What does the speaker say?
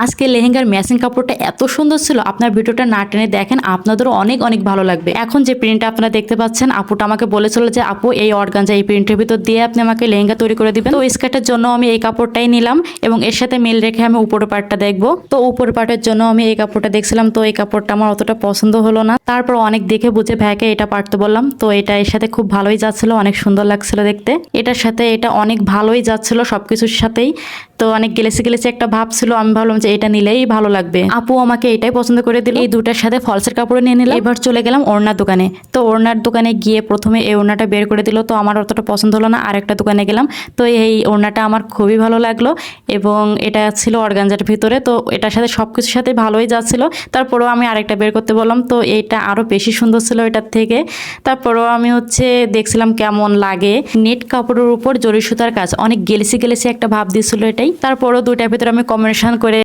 আজকে লেহেঙ্গার ম্যাচিং কাপড়টা এত সুন্দর ছিল, আপনার ভিডিওটা না টেনে দেখেন, আপনাদেরও অনেক অনেক ভালো লাগবে। এখন যে প্রিন্টটা আপনারা দেখতে পাচ্ছেন, আপুটা আমাকে বলেছিল যে আপু এই অর্গানজা এই প্রিন্টের ভিতর দিয়ে আপনি আমাকে লেহেঙ্গা তৈরি করে দিবেন। তো স্কার্টের জন্য আমি এই কাপড়টাই নিলাম এবং এর সাথে মিল রেখে আমি উপরের পার্টটা দেখবো। তো উপরের পার্টের জন্য আমি এই কাপড়টা দেখছিলাম, তো এই কাপড়টা আমার অতটা পছন্দ হলো না। তারপর অনেক দেখে বুঝে ভাইকে এটা পারতে বললাম। তো এটা এর সাথে খুব ভালোই যাচ্ছিল, অনেক সুন্দর লাগছিল দেখতে। এটার সাথে এটা অনেক ভালোই যাচ্ছিল সবকিছুর সাথেই। তো অনেক গেলেছি গেলেছি একটা ভাব ছিল, আমি ভাবলাম যে এটা নিলেই ভালো লাগবে। আপু আমাকে এটাই পছন্দ করে দিল। এই দুটার সাথে ফলসের কাপড় নিয়ে নিলাম। এবার চলে গেলাম ওড়নার দোকানে। তো ওড়নার দোকানে গিয়ে প্রথমে এই ওড়নাটা বের করে দিল, তো আমার অতটা পছন্দ হলো না। আরেকটা দোকানে গেলাম, তো এই ওড়নাটা আমার খুবই ভালো লাগলো এবং এটা ছিল অর্গানজার ভিতরে। তো এটার সাথে সবকিছুর সাথে ভালোই যাচ্ছিল। তারপরেও আমি আরেকটা বের করতে বললাম, তো এইটা আরো বেশি সুন্দর ছিল এটার থেকে। তারপরেও আমি দেখছিলাম কেমন লাগে। নেট কাপড়ের উপর জরি সুতার কাজ, অনেক গেলেছি গেলেছি একটা ভাব দিছিল এটাই। তারপরেও দুইটার ভিতরে আমি কম্বিনেশন করে